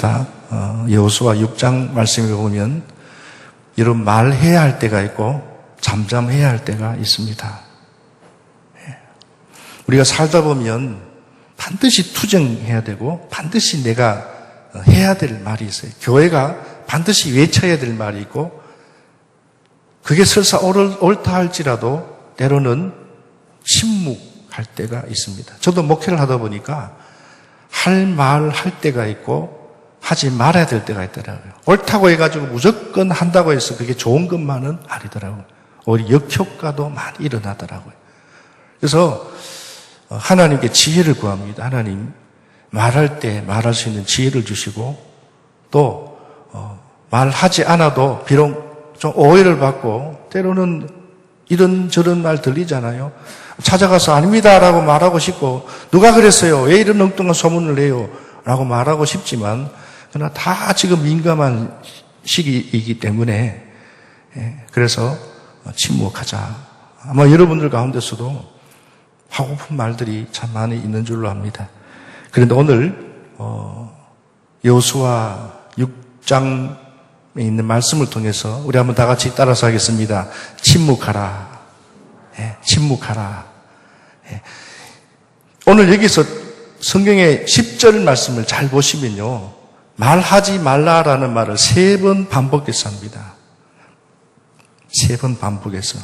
있습니다. 여호수아 6장 말씀을 보면 이런 말해야 할 때가 있고 잠잠해야 할 때가 있습니다. 우리가 살다 보면 반드시 투정해야 되고 반드시 내가 해야 될 말이 있어요. 교회가 반드시 외쳐야 될 말이 있고 그게 설사 옳다 할지라도 때로는 침묵할 때가 있습니다. 저도 목회를 하다 보니까 할 말 할 때가 있고 하지 말아야 될 때가 있더라고요. 옳다고 해가지고 무조건 한다고 해서 그게 좋은 것만은 아니더라고요. 오히려 역효과도 많이 일어나더라고요. 그래서 하나님께 지혜를 구합니다. 하나님, 말할 때 말할 수 있는 지혜를 주시고 또 말하지 않아도 비록 좀 오해를 받고 때로는 이런저런 말 들리잖아요. 찾아가서 아닙니다라고 말하고 싶고 누가 그랬어요? 왜 이런 엉뚱한 소문을 내요? 라고 말하고 싶지만 그러나 다 지금 민감한 시기이기 때문에 그래서 침묵하자. 아마 여러분들 가운데서도 하고픈 말들이 참 많이 있는 줄로 압니다. 그런데 오늘 여호수아 6장에 있는 말씀을 통해서 우리 한번 다 같이 따라서 하겠습니다. 침묵하라. 침묵하라. 오늘 여기서 성경의 10절 말씀을 잘 보시면요. 말하지 말라라는 말을 3번 반복해서 합니다. 3번 반복해서.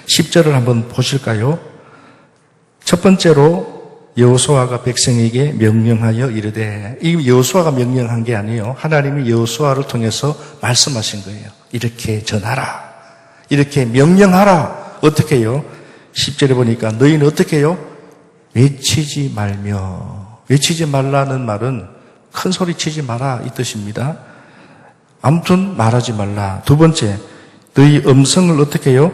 10절을 한번 보실까요? 첫 번째로 여호수아가 백성에게 명령하여 이르되, 이 여호수아가 명령한 게 아니에요. 하나님이 여호수아를 통해서 말씀하신 거예요. 이렇게 전하라. 이렇게 명령하라. 어떻게 해요? 10절에 보니까 너희는 어떻게 해요? 외치지 말며. 외치지 말라는 말은 큰 소리 치지 마라 이 뜻입니다. 아무튼 말하지 말라. 두 번째, 너희 음성을 어떻게 해요?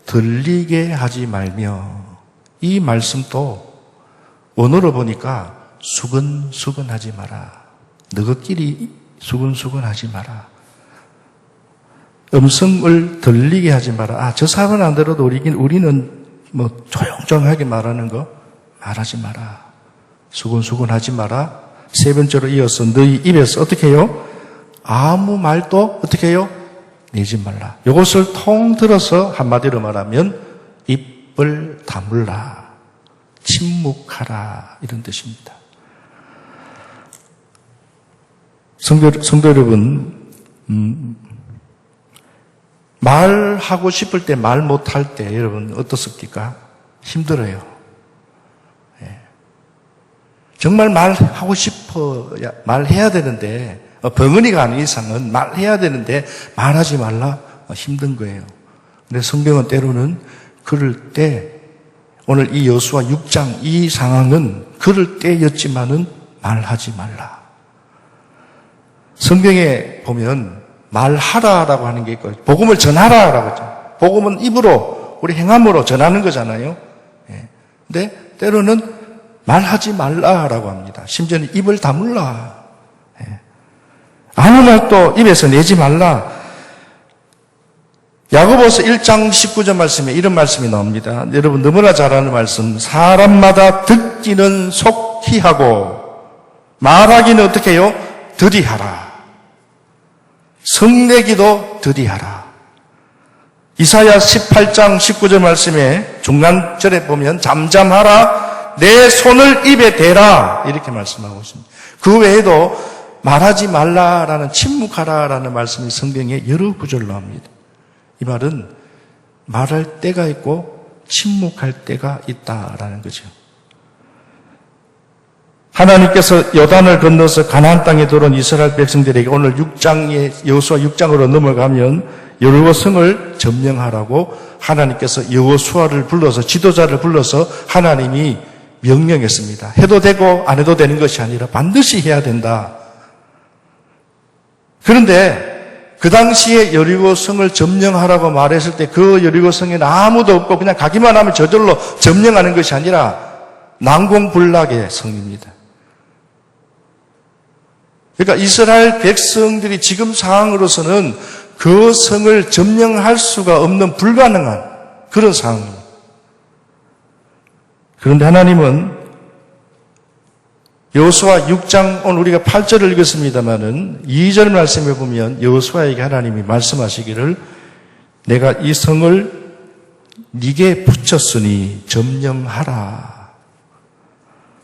들리게 하지 말며. 이 말씀도 원어로 보니까 수근수근하지 마라. 너희끼리 수근수근하지 마라. 음성을 들리게 하지 마라. 저 사람은 안 들어도 우리는 뭐 조용조용하게 말하는 거 말하지 마라. 수근수근하지 마라. 세 번째로 이어서 너희 입에서 어떻게 해요? 아무 말도 어떻게 해요? 내지 말라. 이것을 통들어서 한마디로 말하면 입을 다물라. 침묵하라. 이런 뜻입니다. 성도 여러분, 말하고 싶을 때 말 못할 때 여러분 어떻습니까? 힘들어요. 정말 말하고 싶어야 말해야 되는데 벙어리가 아닌 이상은 말해야 되는데 말하지 말라 힘든 거예요. 근데 성경은 때로는 그럴 때 오늘 이 여호수아 6장 이 상황은 그럴 때였지만은 말하지 말라. 성경에 보면 말하라라고 하는 게 있고 복음을 전하라라고 하죠. 복음은 입으로 우리 행함으로 전하는 거잖아요. 근데 때로는 말하지 말라라고 합니다. 심지어는 입을 다물라. 아무 말도 입에서 내지 말라. 야고보서 1장 19절 말씀에 이런 말씀이 나옵니다. 여러분 너무나 잘 아는 말씀. 사람마다 듣기는 속히 하고 말하기는 어떻게 해요? 더디하라. 성내기도 더디하라. 이사야 18장 19절 말씀에 중간절에 보면 잠잠하라. 내 손을 입에 대라. 이렇게 말씀하고 있습니다. 그 외에도 말하지 말라라는 침묵하라라는 말씀이 성경에 여러 구절로 나옵니다. 이 말은 말할 때가 있고 침묵할 때가 있다라는 거죠. 하나님께서 요단을 건너서 가나안 땅에 들어온 이스라엘 백성들에게 오늘 6장에 여호수아 6장으로 넘어가면 여리고 성을 점령하라고 하나님께서 여호수아를 불러서 지도자를 불러서 하나님이 명령했습니다. 해도 되고 안 해도 되는 것이 아니라 반드시 해야 된다. 그런데 그 당시에 여리고 성을 점령하라고 말했을 때 그 여리고 성에는 아무도 없고 그냥 가기만 하면 저절로 점령하는 것이 아니라 난공불락의 성입니다. 그러니까 이스라엘 백성들이 지금 상황으로서는 그 성을 점령할 수가 없는 불가능한 그런 상황입니다. 그런데 하나님은 여호수아 6장, 오늘 우리가 8절을 읽었습니다마는 2절 말씀에 보면 여호수아에게 하나님이 말씀하시기를 내가 이 성을 네게 붙였으니 점령하라.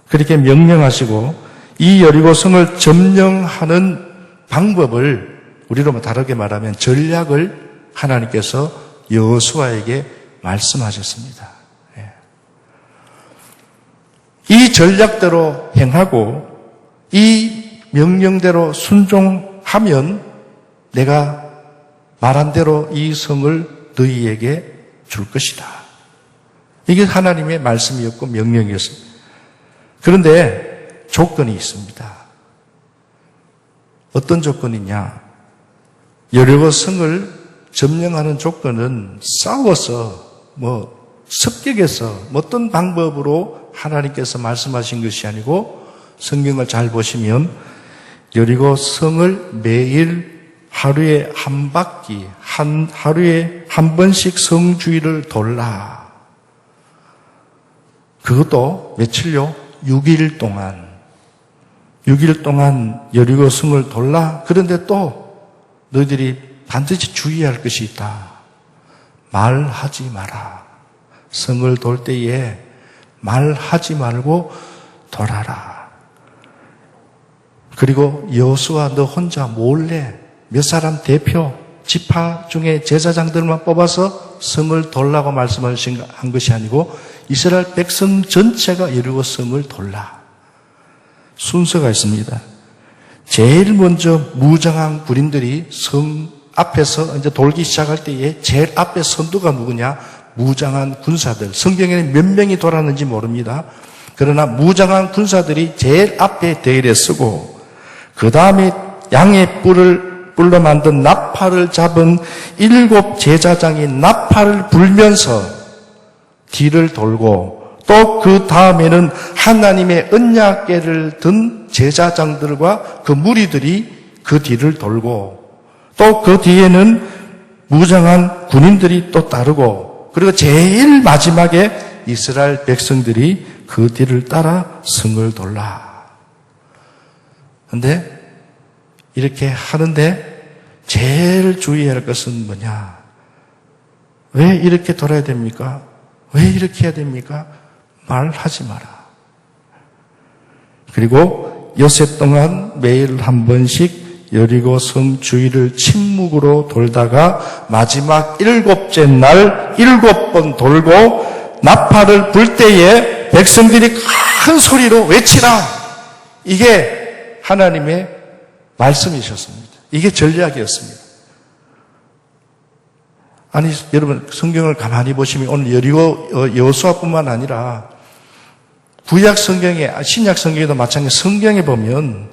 그렇게 명령하시고 이 여리고 성을 점령하는 방법을 우리로 다르게 말하면 전략을 하나님께서 여호수아에게 말씀하셨습니다. 이 전략대로 행하고 이 명령대로 순종하면 내가 말한 대로 이 성을 너희에게 줄 것이다. 이게 하나님의 말씀이었고 명령이었습니다. 그런데 조건이 있습니다. 어떤 조건이냐? 여리고 성을 점령하는 조건은 싸워서 습격해서 어떤 방법으로 하나님께서 말씀하신 것이 아니고 성경을 잘 보시면 여리고 성을 매일 하루에 한 바퀴, 하루에 한 번씩 성 주위를 돌라. 그것도 며칠요? 6일 동안. 6일 동안 여리고 성을 돌라. 그런데 또 너희들이 반드시 주의할 것이 있다. 말하지 마라. 성을 돌 때에 말하지 말고 돌아라. 그리고 여호수아 너 혼자 몰래 몇 사람 대표 지파 중에 제사장들만 뽑아서 성을 돌라고 말씀하신 한 것이 아니고 이스라엘 백성 전체가 여리고 성을 돌라. 순서가 있습니다. 제일 먼저 무장한 군인들이 성 앞에서 이제 돌기 시작할 때에 제일 앞에 선두가 누구냐? 무장한 군사들. 성경에는 몇 명이 돌았는지 모릅니다. 그러나 무장한 군사들이 제일 앞에 대열에 서고 그 다음에 양의 뿔로 만든 나팔을 잡은 7 제사장이 나팔을 불면서 뒤를 돌고 또 그 다음에는 하나님의 언약궤를 든 제사장들과 그 무리들이 그 뒤를 돌고 또 그 뒤에는 무장한 군인들이 또 따르고 그리고 제일 마지막에 이스라엘 백성들이 그 뒤를 따라 성을 돌라. 그런데 이렇게 하는데 제일 주의해야 할 것은 뭐냐? 왜 이렇게 돌아야 됩니까? 왜 이렇게 해야 됩니까? 말하지 마라. 그리고 여세 동안 매일 한 번씩 여리고 성 주위를 침묵으로 돌다가 마지막 7째 날 7번 돌고 나팔을 불 때에 백성들이 큰 소리로 외치라. 이게 하나님의 말씀이셨습니다. 이게 전략이었습니다. 아니 여러분 성경을 가만히 보시면 오늘 여리고 여호수아뿐만 아니라 구약 성경에 신약 성경에도 마찬가지 성경에 보면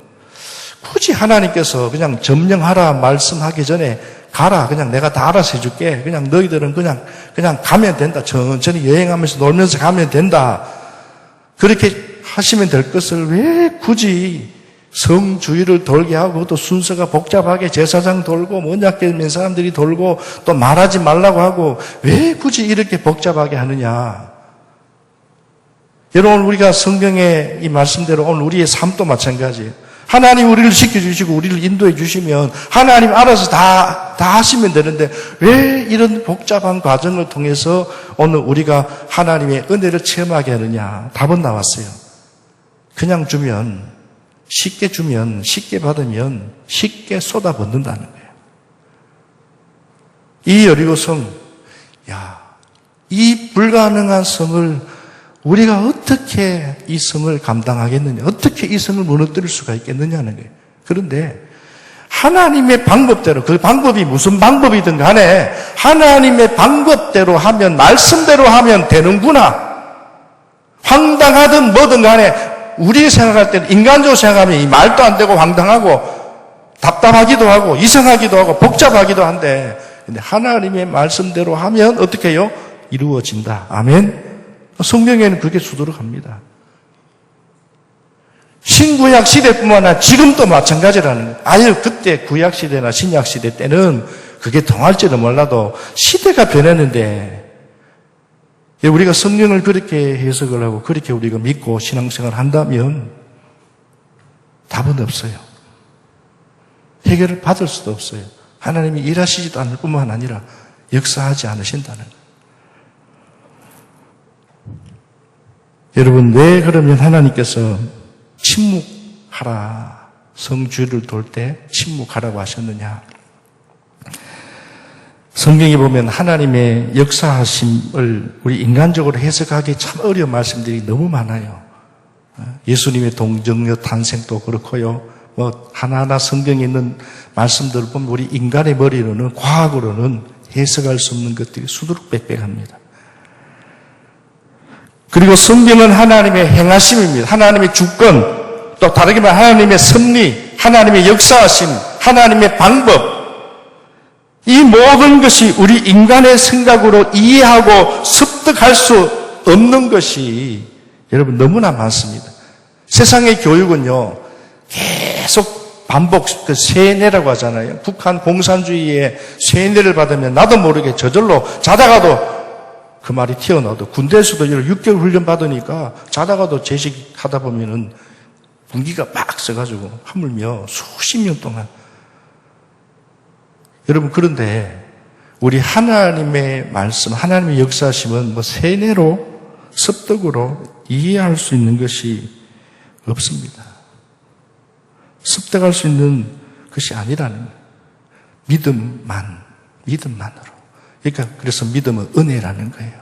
굳이 하나님께서 그냥 점령하라 말씀하기 전에 가라 그냥 내가 다 알아서 해줄게 그냥 너희들은 그냥 가면 된다 천천히 여행하면서 놀면서 가면 된다 그렇게 하시면 될 것을 왜 굳이 성 주위를 돌게 하고 그것도 순서가 복잡하게 제사장 돌고 언약궤 있는 사람들이 돌고 또 말하지 말라고 하고 왜 굳이 이렇게 복잡하게 하느냐. 여러분 우리가 성경의 이 말씀대로 오늘 우리의 삶도 마찬가지예요. 하나님 우리를 지켜주시고 우리를 인도해 주시면 하나님 알아서 다 하시면 되는데 왜 이런 복잡한 과정을 통해서 오늘 우리가 하나님의 은혜를 체험하게 하느냐. 답은 나왔어요. 그냥 쉽게 주면 쉽게 받으면 쉽게 쏟아붓는다는 거예요. 이 여리고 성, 이 불가능한 성을 우리가 어떻게 이 성을 감당하겠느냐, 어떻게 이 성을 무너뜨릴 수가 있겠느냐는 거예요. 그런데 하나님의 방법대로, 그 방법이 무슨 방법이든 간에 하나님의 방법대로 하면, 말씀대로 하면 되는구나. 황당하든 뭐든 간에 우리 생각할 때는 인간적으로 생각하면 이 말도 안 되고 황당하고 답답하기도 하고 이상하기도 하고 복잡하기도 한데 근데 하나님의 말씀대로 하면 어떻게 해요? 이루어진다. 아멘. 성경에는 그렇게 수두룩합니다. 신구약 시대뿐만 아니라 지금도 마찬가지라는 거예요. 아유 그때 구약 시대나 신약 시대 때는 그게 통할지도 몰라도 시대가 변했는데 우리가 성경을 그렇게 해석을 하고 그렇게 우리가 믿고 신앙생활을 한다면 답은 없어요. 해결을 받을 수도 없어요. 하나님이 일하시지도 않을 뿐만 아니라 역사하지 않으신다는 거예요. 여러분, 왜 그러면 하나님께서 침묵하라, 성주를 돌 때 침묵하라고 하셨느냐? 성경에 보면 하나님의 역사하심을 우리 인간적으로 해석하기 참 어려운 말씀들이 너무 많아요. 예수님의 동정녀 탄생도 그렇고요. 하나하나 성경에 있는 말씀들을 보면 우리 인간의 머리로는, 과학으로는 해석할 수 없는 것들이 수두룩백백합니다. 그리고 성경은 하나님의 행하심입니다. 하나님의 주권, 또 다르게 말하면 하나님의 섭리, 하나님의 역사하심, 하나님의 방법, 이 모든 것이 우리 인간의 생각으로 이해하고 습득할 수 없는 것이 여러분 너무나 많습니다. 세상의 교육은요, 계속 반복, 세뇌라고 하잖아요. 북한 공산주의의 세뇌를 받으면 나도 모르게 저절로 자다가도 그 말이 튀어나와도 군대에서도 6개월 훈련 받으니까 자다가도 제식하다 보면은 분기가 막 써가지고 하물며 수십 년 동안. 여러분, 그런데 우리 하나님의 말씀, 하나님의 역사하심은 세뇌로, 습득으로 이해할 수 있는 것이 없습니다. 습득할 수 있는 것이 아니라는 거예요. 믿음만으로. 그러니까 그래서 믿음은 은혜라는 거예요.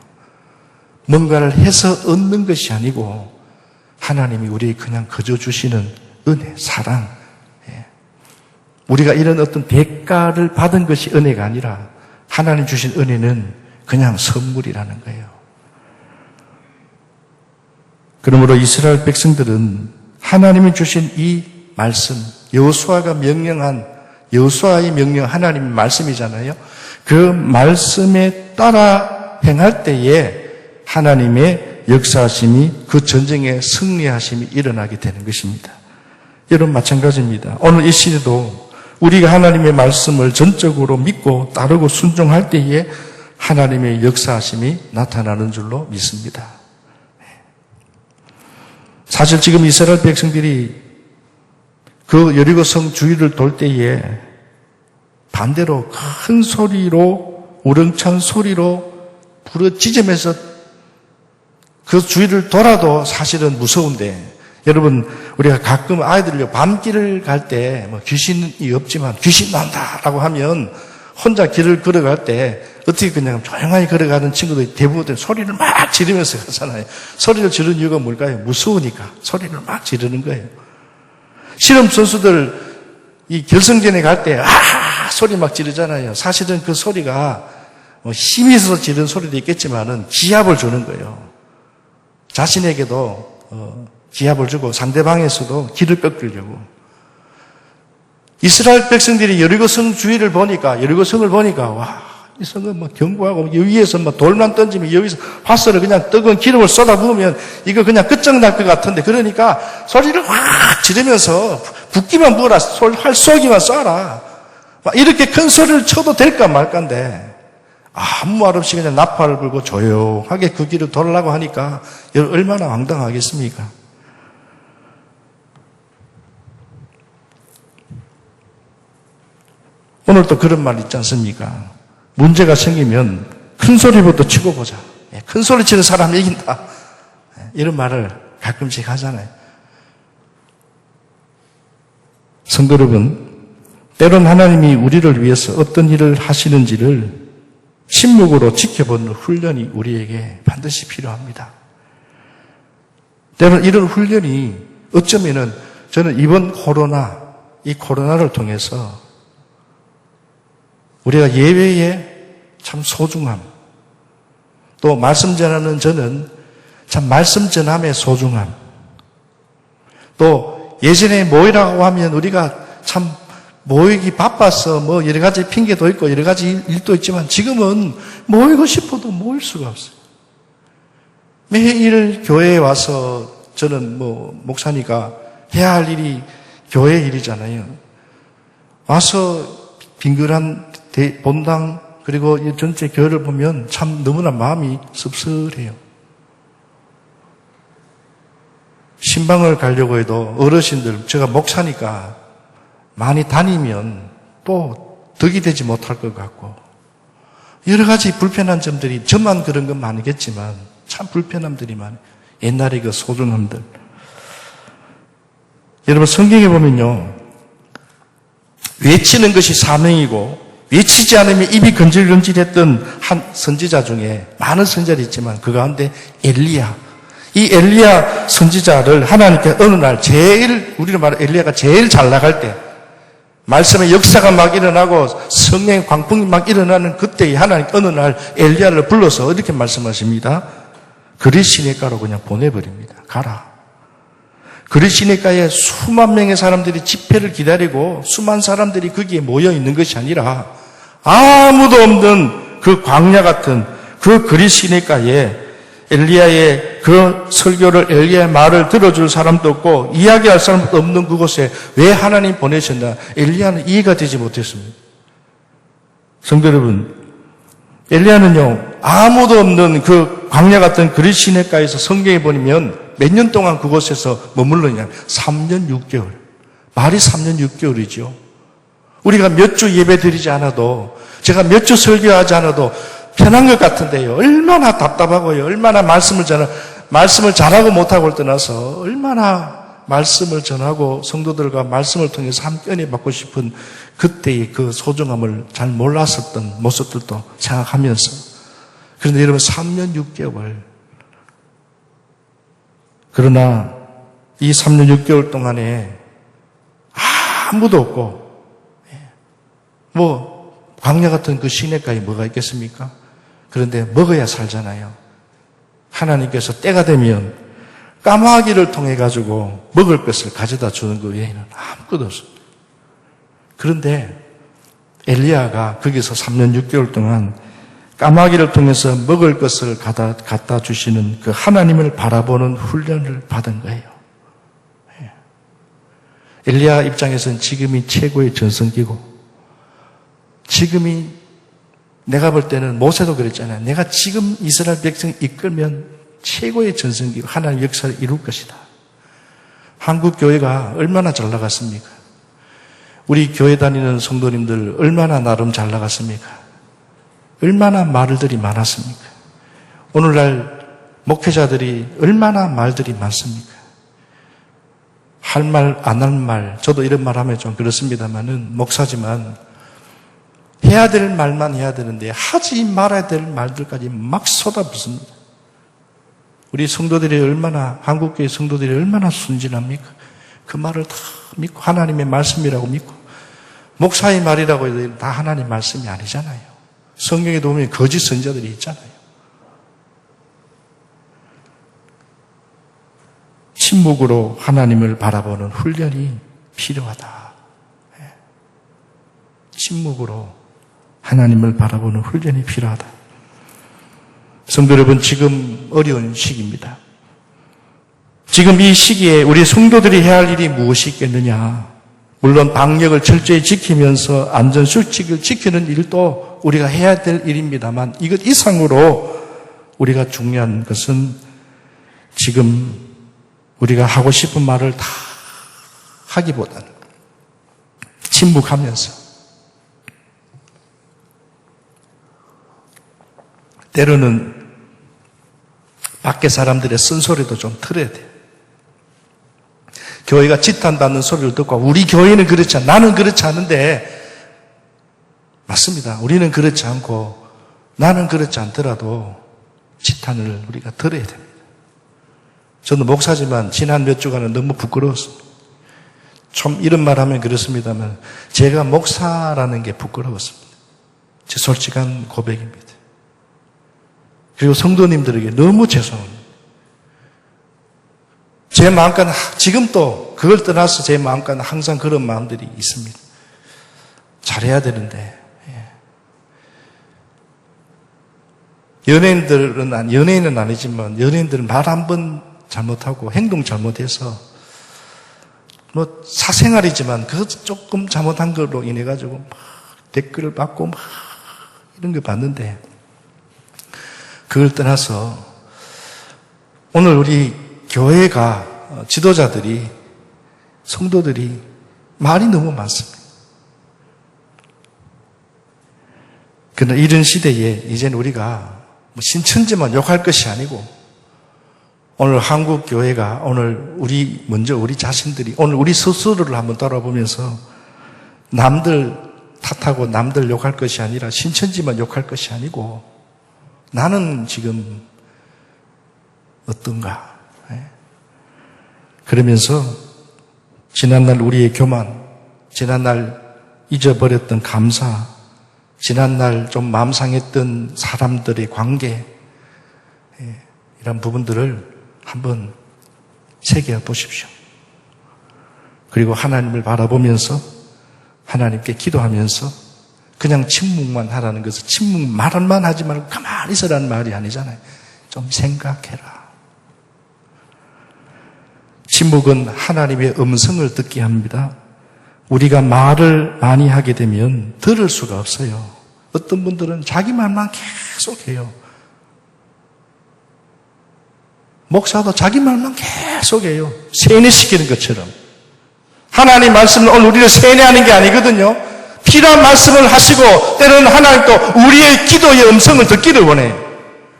뭔가를 해서 얻는 것이 아니고 하나님이 우리에게 그냥 거저 주시는 은혜, 사랑. 우리가 이런 어떤 대가를 받은 것이 은혜가 아니라 하나님 주신 은혜는 그냥 선물이라는 거예요. 그러므로 이스라엘 백성들은 하나님이 주신 이 말씀, 여호수아의 명령 하나님의 말씀이잖아요. 그 말씀에 따라 행할 때에 하나님의 역사하심이, 그 전쟁의 승리하심이 일어나게 되는 것입니다. 여러분, 마찬가지입니다. 오늘 이 시대도 우리가 하나님의 말씀을 전적으로 믿고 따르고 순종할 때에 하나님의 역사하심이 나타나는 줄로 믿습니다. 사실 지금 이스라엘 백성들이 그 여리고성 주위를 돌 때에 반대로 큰 소리로, 우렁찬 소리로 부르짖으면서 그 주위를 돌아도 사실은 무서운데, 여러분, 우리가 가끔 아이들요, 밤길을 갈 때 귀신이 없지만 귀신 난다라고 하면 혼자 길을 걸어갈 때 어떻게 그냥 조용하게 걸어가는 친구들이 대부분 소리를 막 지르면서 가잖아요. 소리를 지르는 이유가 뭘까요? 무서우니까 소리를 막 지르는 거예요. 실험 선수들 이 결승전에 갈 때 소리 막 지르잖아요. 사실은 그 소리가 힘이 있어서 지르는 소리도 있겠지만은 기합을 주는 거예요. 자신에게도 기합을 주고 상대방에서도 기를 꺾으려고. 이스라엘 백성들이 여리고성 주위를 보니까, 여리고성을 보니까, 와, 이 성은 견고하고, 위에서 돌만 던지면 여기서 화살을 그냥 뜨거운 기름을 쏟아부으면 이거 그냥 끝장날 것 같은데, 그러니까 소리를 확 지르면서 붓기만 부어라, 활 쏘기만 쏴라. 이렇게 큰 소리를 쳐도 될까 말까인데, 아무 말 없이 그냥 나팔을 불고 조용하게 그 길을 돌으려고 하니까 얼마나 황당하겠습니까? 오늘 또 그런 말 있지 않습니까? 문제가 생기면 큰 소리부터 치고 보자. 큰 소리 치는 사람이 이긴다. 이런 말을 가끔씩 하잖아요. 성도 여러분, 때론 하나님이 우리를 위해서 어떤 일을 하시는지를 침묵으로 지켜보는 훈련이 우리에게 반드시 필요합니다. 때론 이런 훈련이 어쩌면은 저는 이번 이 코로나를 통해서 우리가 예배의 참 소중함, 또 말씀 전하는 저는 참 말씀 전함의 소중함, 또 예전에 모이라고 하면 우리가 참 모이기 바빠서 여러 가지 핑계도 있고 여러 가지 일도 있지만 지금은 모이고 싶어도 모일 수가 없어요. 매일 교회에 와서 저는 목사니까 해야 할 일이 교회 일이잖아요. 와서 빙글한 본당 그리고 이 전체 교회를 보면 참 너무나 마음이 씁쓸해요. 신방을 가려고 해도 어르신들, 제가 목사니까 많이 다니면 또 덕이 되지 못할 것 같고 여러 가지 불편한 점들이 저만 그런 건 아니겠지만 참 불편함들이 많아요. 옛날에 그 소중함들. 여러분 성경에 보면요. 외치는 것이 사명이고 외치지 않으면 입이 건질건질했던 한 선지자 중에 많은 선지자들이 있지만 그 가운데 엘리야. 이 엘리야 선지자를 하나님께 어느 날 우리가 말하는 엘리야가 제일 잘 나갈 때 말씀의 역사가 막 일어나고 성령의 광풍이 막 일어나는 그때에 하나님 어느 날 엘리야를 불러서 이렇게 말씀하십니다. 그리 시내가로 그냥 보내버립니다. 가라. 그리 시내가에 수만 명의 사람들이 집회를 기다리고 수만 사람들이 거기에 모여 있는 것이 아니라 아무도 없는 그 광야 같은 그 그리 시내가에 엘리야의 그 설교를 엘리야의 말을 들어줄 사람도 없고 이야기할 사람도 없는 그곳에 왜 하나님 보내셨나? 엘리야는 이해가 되지 못했습니다. 성도 여러분, 엘리야는요 아무도 없는 그 광야 같은 그리 시내가에서 성경에 보면 몇 년 동안 그곳에서 머물렀냐? 3년 6개월. 말이 3년 6개월이죠. 우리가 몇 주 예배 드리지 않아도 제가 몇 주 설교하지 않아도 편한 것 같은데요. 얼마나 답답하고요. 얼마나 말씀을 잘하고 못하고를 떠나서 얼마나 말씀을 전하고 성도들과 말씀을 통해서 함께 은혜 받고 싶은 그때의 그 소중함을 잘 몰랐었던 모습들도 생각하면서 그런데 여러분 3년 6개월 그러나 이 3년 6개월 동안에 아무도 없고 광야 같은 그 시내가에 뭐가 있겠습니까? 그런데 먹어야 살잖아요. 하나님께서 때가 되면 까마귀를 통해 가지고 먹을 것을 가져다 주는 것 외에는 아무것도 없습니다. 그런데 엘리야가 거기서 3년 6개월 동안 까마귀를 통해서 먹을 것을 갖다 주시는 그 하나님을 바라보는 훈련을 받은 거예요. 엘리야 입장에서는 지금이 최고의 전성기고 지금이 내가 볼 때는 모세도 그랬잖아요. 내가 지금 이스라엘 백성 이끌면 최고의 전성기고 하나님 역사를 이룰 것이다. 한국 교회가 얼마나 잘 나갔습니까? 우리 교회 다니는 성도님들 얼마나 나름 잘 나갔습니까? 얼마나 말들이 많았습니까? 오늘날 목회자들이 얼마나 말들이 많습니까? 할 말, 안 할 말, 저도 이런 말 하면 좀 그렇습니다만은 목사지만 해야 될 말만 해야 되는데 하지 말아야 될 말들까지 막 쏟아붓습니다. 우리 성도들이 한국교회 성도들이 얼마나 순진합니까? 그 말을 다 믿고 하나님의 말씀이라고 믿고 목사의 말이라고 해도 다 하나님의 말씀이 아니잖아요. 성경에도 보면 거짓 선지자들이 있잖아요. 침묵으로 하나님을 바라보는 훈련이 필요하다. 침묵으로 하나님을 바라보는 훈련이 필요하다. 성도 여러분, 지금 어려운 시기입니다. 지금 이 시기에 우리 성도들이 해야 할 일이 무엇이 있겠느냐? 물론 방역을 철저히 지키면서 안전수칙을 지키는 일도 우리가 해야 될 일입니다만 이것 이상으로 우리가 중요한 것은 지금 우리가 하고 싶은 말을 다 하기보다는 침묵하면서 때로는 밖에 사람들의 쓴소리도 좀 들어야 돼요. 교회가 지탄받는 소리를 듣고 우리 교회는 그렇지 않아. 나는 그렇지 않은데 맞습니다. 우리는 그렇지 않고 나는 그렇지 않더라도 지탄을 우리가 들어야 됩니다. 저는 목사지만 지난 몇 주간은 너무 부끄러웠습니다. 좀 이런 말 하면 그렇습니다만 제가 목사라는 게 부끄러웠습니다. 제 솔직한 고백입니다. 그리고 성도님들에게 너무 죄송합니다. 제 마음가는 지금도 그걸 떠나서 제 마음가는 항상 그런 마음들이 있습니다. 잘해야 되는데 연예인은 아니지만 연예인들은 말 한 번 잘못하고 행동 잘못해서 사생활이지만 그 조금 잘못한 걸로 인해 가지고 막 댓글을 받고 막 이런 거 봤는데 그걸 떠나서 오늘 우리 교회가 지도자들이, 성도들이 말이 너무 많습니다. 그러나 이런 시대에 이제는 우리가 신천지만 욕할 것이 아니고 오늘 한국 교회가 오늘 먼저 우리 자신들이 오늘 우리 스스로를 한번 돌아보면서 남들 탓하고 남들 욕할 것이 아니라 신천지만 욕할 것이 아니고 나는 지금 어떤가? 그러면서 지난날 우리의 교만, 지난날 잊어버렸던 감사, 지난날 좀 마음 상했던 사람들의 관계, 이런 부분들을 한번 새겨 보십시오. 그리고 하나님을 바라보면서 하나님께 기도하면서 그냥 침묵만 하라는 것은 침묵 말만 하지 말고 가만히 있으라는 말이 아니잖아요. 좀 생각해라. 침묵은 하나님의 음성을 듣게 합니다. 우리가 말을 많이 하게 되면 들을 수가 없어요. 어떤 분들은 자기 말만 계속 해요. 목사도 자기 말만 계속 해요. 세뇌시키는 것처럼. 하나님 말씀은 오늘 우리를 세뇌하는 게 아니거든요. 필요한 말씀을 하시고 때로는 하나님 또 우리의 기도의 음성을 듣기를 원해요.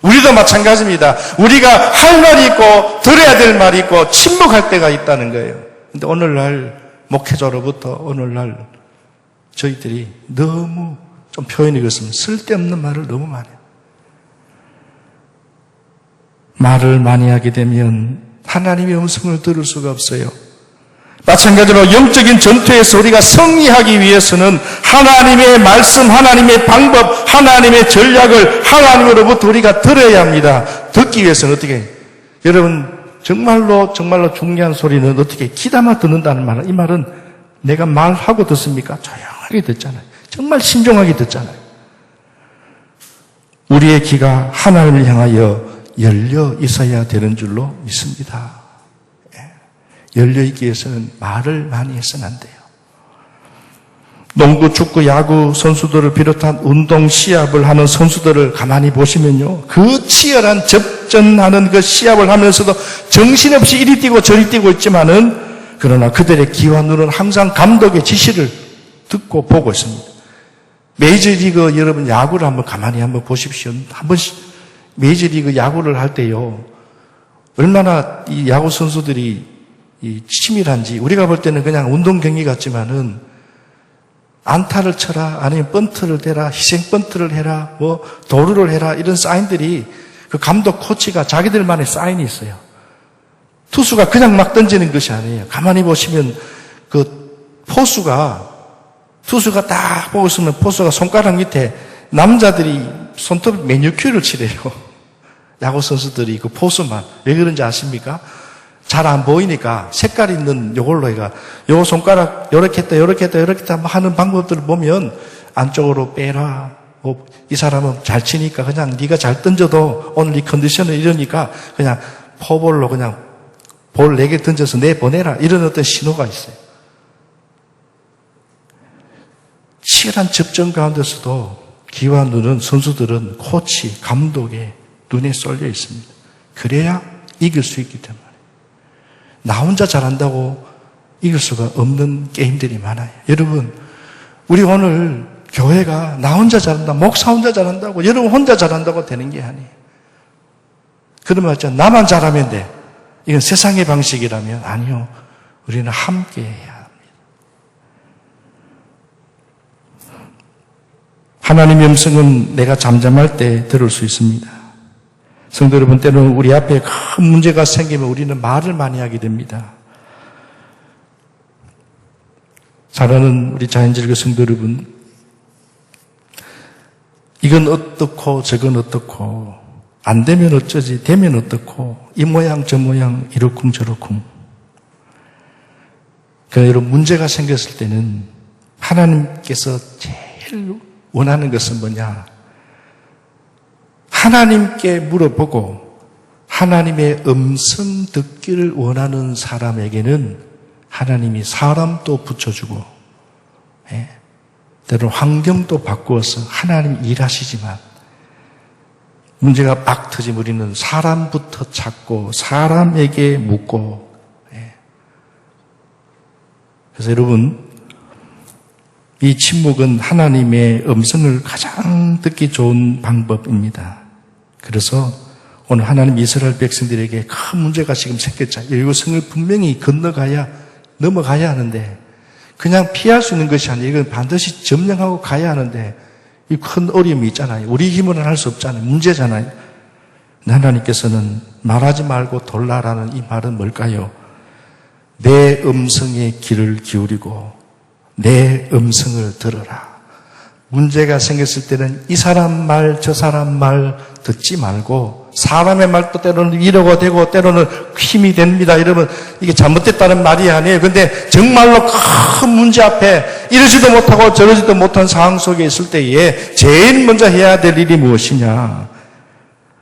우리도 마찬가지입니다. 우리가 할 말이 있고 들어야 될 말이 있고 침묵할 때가 있다는 거예요. 근데 오늘날 목회자로부터 오늘날 저희들이 너무 좀 표현이 그렇습니다. 쓸데없는 말을 너무 많이 해요. 말을 많이 하게 되면 하나님의 음성을 들을 수가 없어요. 마찬가지로 영적인 전투에서 우리가 승리하기 위해서는 하나님의 말씀, 하나님의 방법, 하나님의 전략을 하나님으로부터 우리가 들어야 합니다. 듣기 위해서는 어떻게 해요? 여러분 정말로 중요한 소리는 어떻게 귀담아 듣는다는 말은, 이 말은 내가 말하고 듣습니까? 조용하게 듣잖아요. 정말 신중하게 듣잖아요. 우리의 귀가 하나님을 향하여 열려 있어야 되는 줄로 믿습니다. 열려 있기 위해서는 말을 많이 해서는 안 돼요. 농구, 축구, 야구 선수들을 비롯한 운동 시합을 하는 선수들을 가만히 보시면요. 그 치열한 접전하는 그 시합을 하면서도 정신없이 이리 뛰고 저리 뛰고 있지만은 그러나 그들의 귀와 눈은 항상 감독의 지시를 듣고 보고 있습니다. 메이저리그 여러분 야구를 한번 가만히 한번 보십시오. 한 번씩 메이저리그 야구를 할 때요. 얼마나 이 야구 선수들이 이 치밀한지 우리가 볼 때는 그냥 운동 경기 같지만은 안타를 쳐라 아니면 번트를 대라 희생 번트를 해라 뭐 도루를 해라 이런 사인들이 그 감독 코치가 자기들만의 사인이 있어요. 투수가 그냥 막 던지는 것이 아니에요. 가만히 보시면 그 투수가 딱 보고 있으면 포수가 손가락 밑에 남자들이 손톱 매니큐어를 칠해요. 야구 선수들이 그 포수만 왜 그런지 아십니까? 잘 안 보이니까 색깔 있는 요걸로 해가 요 손가락 요렇게 했다 하는 방법들을 보면 안쪽으로 빼라. 이 사람은 잘 치니까 그냥 네가 잘 던져도 오늘 이 컨디션은 이러니까 그냥 포볼로 그냥 볼 4개 던져서 내보내라. 이런 어떤 신호가 있어요. 치열한 접전 가운데서도 귀와 눈은 선수들은 코치, 감독의 눈에 쏠려 있습니다. 그래야 이길 수 있기 때문에. 나 혼자 잘한다고 이길 수가 없는 게임들이 많아요. 여러분, 우리 오늘 교회가 나 혼자 잘한다, 목사 혼자 잘한다고, 여러분 혼자 잘한다고 되는 게 아니에요. 그런 말 있잖아요. 나만 잘하면 돼. 이건 세상의 방식이라면 아니요. 우리는 함께 해야 합니다. 하나님의 음성은 내가 잠잠할 때 들을 수 있습니다. 성도 여러분, 때로는 우리 앞에 큰 문제가 생기면 우리는 말을 많이 하게 됩니다. 사랑하는 우리 자연절교 성도 여러분, 이건 어떻고 저건 어떻고 안 되면 어쩌지 되면 어떻고 이 모양 저 모양 이렇쿵 저렇쿵. 그러나 여러분 문제가 생겼을 때는 하나님께서 제일 원하는 것은 뭐냐? 하나님께 물어보고 하나님의 음성 듣기를 원하는 사람에게는 하나님이 사람도 붙여주고 때로는 환경도 바꾸어서 하나님이 일하시지만 문제가 막 터지면 우리는 사람부터 찾고 사람에게 묻고 그래서 여러분, 이 침묵은 하나님의 음성을 가장 듣기 좋은 방법입니다. 그래서 오늘 하나님 이스라엘 백성들에게 큰 문제가 지금 생겼잖아요. 여리고성을 분명히 넘어가야 하는데 그냥 피할 수 있는 것이 아니라 이건 반드시 점령하고 가야 하는데 이 큰 어려움이 있잖아요. 우리 힘으로는 할 수 없잖아요. 문제잖아요. 하나님께서는 말하지 말고 돌라라는 이 말은 뭘까요? 내 음성에 귀를 기울이고 내 음성을 들어라. 문제가 생겼을 때는 이 사람 말, 저 사람 말 듣지 말고 사람의 말도 때로는 위로가 되고 때로는 힘이 됩니다. 여러분, 이게 잘못됐다는 말이 아니에요. 근데 정말로 큰 문제 앞에 이러지도 못하고 저러지도 못한 상황 속에 있을 때에 제일 먼저 해야 될 일이 무엇이냐?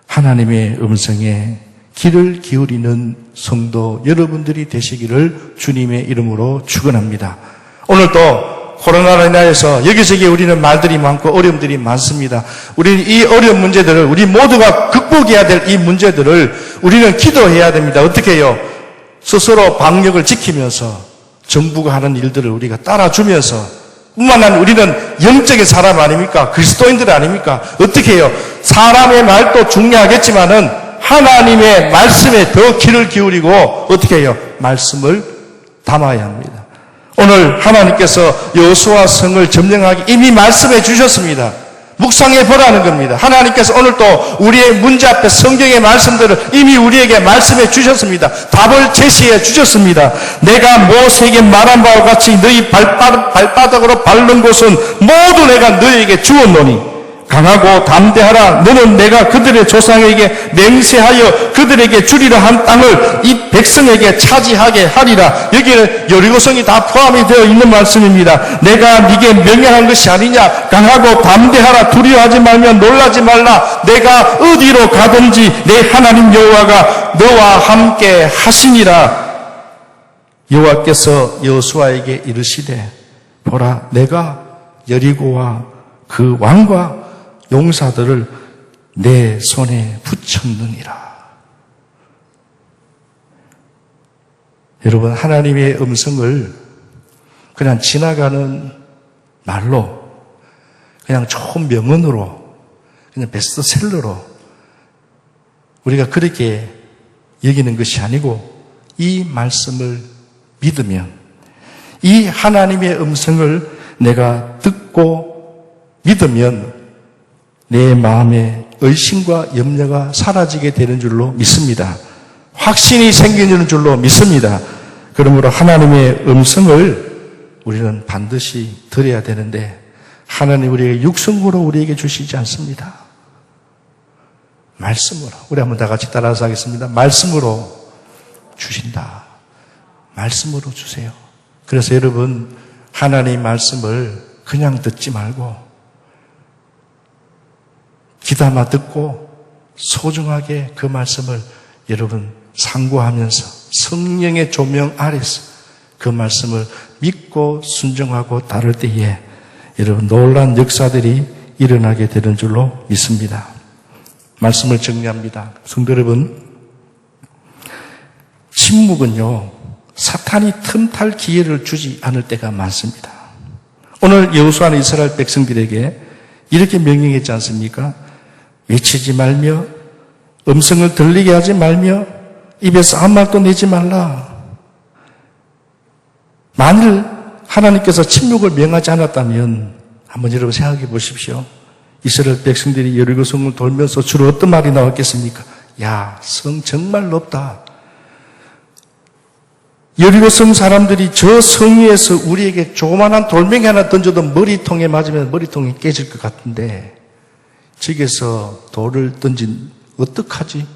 하나님의 음성에 귀를 기울이는 성도 여러분들이 되시기를 주님의 이름으로 축원합니다. 오늘도 코로나로 인하여서 여기저기 우리는 말들이 많고 어려움들이 많습니다. 우리는 이 어려운 문제들을 우리 모두가 극복해야 될 이 문제들을 우리는 기도해야 됩니다. 어떻게 해요? 스스로 방역을 지키면서 정부가 하는 일들을 우리가 따라주면서 뿐만 아니라 우리는 영적인 사람 아닙니까? 그리스도인들 아닙니까? 어떻게 해요? 사람의 말도 중요하겠지만은 하나님의 말씀에 더 귀를 기울이고 어떻게 해요? 말씀을 담아야 합니다. 오늘 하나님께서 여호수아 성을 점령하기 이미 말씀해 주셨습니다. 묵상해 보라는 겁니다. 하나님께서 오늘 또 우리의 문제 앞에 성경의 말씀들을 이미 우리에게 말씀해 주셨습니다. 답을 제시해 주셨습니다. 내가 모세에게 말한 바와 같이 너희 발바닥으로 밟는 곳은 모두 내가 너희에게 주었노니 강하고 담대하라. 너는 내가 그들의 조상에게 맹세하여 그들에게 주리라 한 땅을 이 백성에게 차지하게 하리라. 여기는 여리고성이 다 포함이 되어 있는 말씀입니다. 내가 네게 명령한 것이 아니냐. 강하고 담대하라. 두려워하지 말며 놀라지 말라. 내가 어디로 가든지 내 하나님 여호와가 너와 함께 하시니라. 여호와께서 여호수아에게 이르시되 보라 내가 여리고와 그 왕과 용사들을 내 손에 붙였느니라. 여러분, 하나님의 음성을 그냥 지나가는 말로, 그냥 좋은 명언으로, 그냥 베스트셀러로 우리가 그렇게 여기는 것이 아니고 이 말씀을 믿으면 이 하나님의 음성을 내가 듣고 믿으면 내 마음에 의심과 염려가 사라지게 되는 줄로 믿습니다. 확신이 생기는 줄로 믿습니다. 그러므로 하나님의 음성을 우리는 반드시 들어야 되는데 하나님 우리에게 육성으로 우리에게 주시지 않습니다. 말씀으로. 우리 한번 다 같이 따라서 하겠습니다. 말씀으로 주신다. 말씀으로 주세요. 그래서 여러분 하나님의 말씀을 그냥 듣지 말고 귀담아 듣고 소중하게 그 말씀을 여러분 상고하면서 성령의 조명 아래서 그 말씀을 믿고 순종하고 따를 때에 여러분 놀라운 역사들이 일어나게 되는 줄로 믿습니다. 말씀을 정리합니다. 성도 여러분, 침묵은요 사탄이 틈탈 기회를 주지 않을 때가 많습니다. 오늘 여호수아는 이스라엘 백성들에게 이렇게 명령했지 않습니까? 외치지 말며 음성을 들리게 하지 말며 입에서 아무 말도 내지 말라. 만일 하나님께서 침묵을 명하지 않았다면 한번 여러분 생각해 보십시오. 이스라엘 백성들이 여리고성을 돌면서 주로 어떤 말이 나왔겠습니까? 야, 성 정말 높다. 여리고성 사람들이 저 성 위에서 우리에게 조그만한 돌멩이 하나 던져도 머리통에 맞으면 머리통이 깨질 것 같은데 저기서 돌을 던진 어떡하지?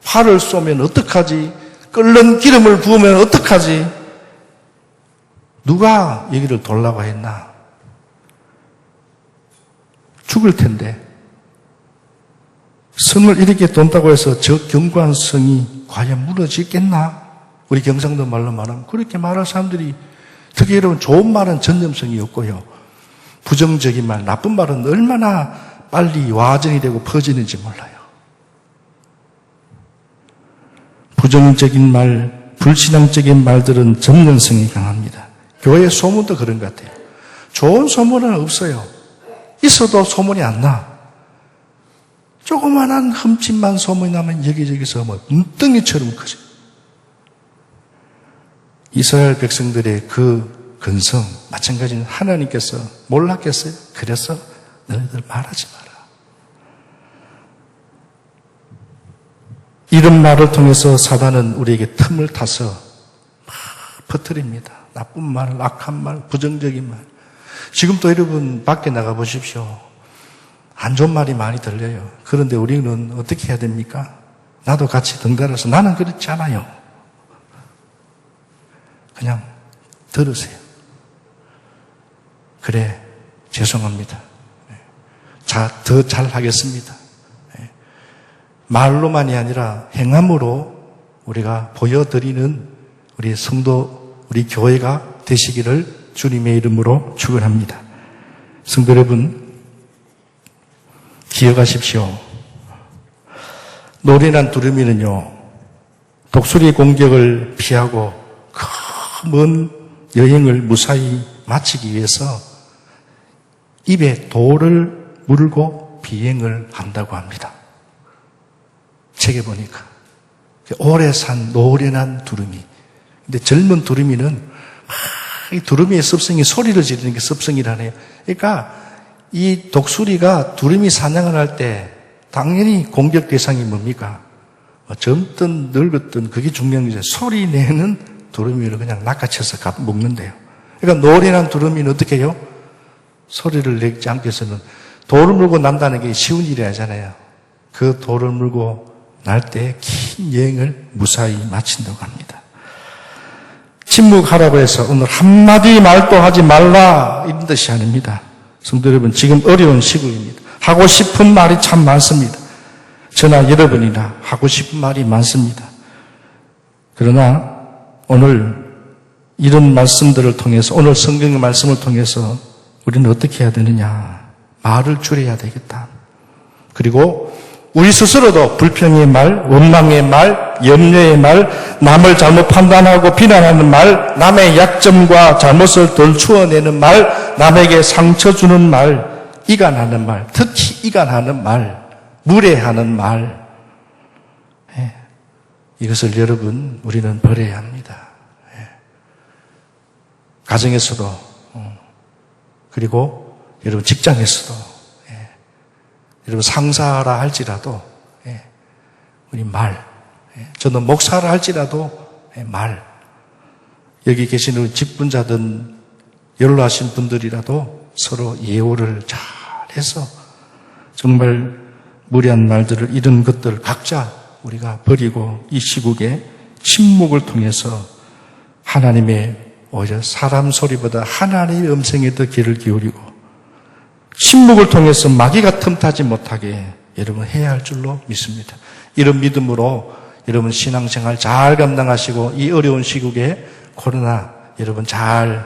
활을 쏘면 어떡하지? 끓는 기름을 부으면 어떡하지? 누가 여기를 돌라고 했나? 죽을 텐데 성을 이렇게 돈다고 해서 저 견고한 성이 과연 무너지겠나? 우리 경상도 말로 말하면 그렇게 말할 사람들이 특히 여러분 좋은 말은 전념성이 없고요. 부정적인 말, 나쁜 말은 얼마나 빨리 와전이 되고 퍼지는지 몰라요. 부정적인 말, 불신앙적인 말들은 전념성이 강합니다. 교회 소문도 그런 것 같아요. 좋은 소문은 없어요. 있어도 소문이 안 나. 조그만한 흠집만 소문이 나면 여기저기서 뭐 눈덩이처럼 커져. 이스라엘 백성들의 그 근성, 마찬가지로 하나님께서 몰랐겠어요? 그래서 너희들 말하지 마라. 이런 말을 통해서 사단은 우리에게 틈을 타서 막 퍼뜨립니다. 나쁜 말, 악한 말, 부정적인 말. 지금도 여러분 밖에 나가 보십시오. 안 좋은 말이 많이 들려요. 그런데 우리는 어떻게 해야 됩니까? 나도 같이 덩달아서 나는 그렇지 않아요. 그냥 들으세요. 그래, 죄송합니다. 더 잘하겠습니다. 말로만이 아니라 행함으로 우리가 보여드리는 우리 성도, 우리 교회가 되시기를 주님의 이름으로 축원합니다. 성도 여러분, 기억하십시오. 노련한 두루미는요, 독수리 공격을 피하고 그 먼 여행을 무사히 마치기 위해서 입에 돌을 물고 비행을 한다고 합니다. 책에 보니까. 오래 산 노련한 두루미. 근데 젊은 두루미는 이 두루미의 습성이 소리를 지르는 게 습성이라네요. 그러니까 이 독수리가 두루미 사냥을 할 때 당연히 공격 대상이 뭡니까? 젊든 늙었든 그게 중요한 거죠. 소리 내는 두루미를 그냥 낚아채서 먹는데요. 그러니까 노련한 두루미는 어떻게 해요? 소리를 내지 않기 위해서는 돌을 물고 난다는 게 쉬운 일이 아니잖아요. 그 돌을 물고 날 때 긴 여행을 무사히 마친다고 합니다. 침묵하라고 해서 오늘 한마디 말도 하지 말라 이런 뜻이 아닙니다. 성도 여러분, 지금 어려운 시국입니다. 하고 싶은 말이 참 많습니다. 저나 여러분이나 하고 싶은 말이 많습니다. 그러나 오늘 이런 말씀들을 통해서, 오늘 성경의 말씀을 통해서 우리는 어떻게 해야 되느냐? 말을 줄여야 되겠다. 그리고 우리 스스로도 불평의 말, 원망의 말, 염려의 말, 남을 잘못 판단하고 비난하는 말, 남의 약점과 잘못을 덜 추어내는 말, 남에게 상처 주는 말, 이간하는 말, 특히 이간하는 말, 무례하는 말, 이것을 여러분 우리는 버려야 합니다. 가정에서도, 그리고 여러분 직장에서도, 여러분 상사라 할지라도 우리 말, 저는 목사라 할지라도 말, 여기 계신 우리 직분자든 연로하신 분들이라도 서로 예우를 잘해서 정말 무례한 말들을, 이런 것들 각자 우리가 버리고 이 시국에 침묵을 통해서 하나님의, 오히려 사람 소리보다 하나님의 음성에 더 귀를 기울이고 침묵을 통해서 마귀가 틈타지 못하게 여러분 해야 할 줄로 믿습니다. 이런 믿음으로 여러분 신앙생활 잘 감당하시고 이 어려운 시국에 코로나 여러분 잘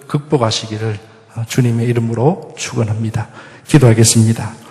극복하시기를 주님의 이름으로 축원합니다. 기도하겠습니다.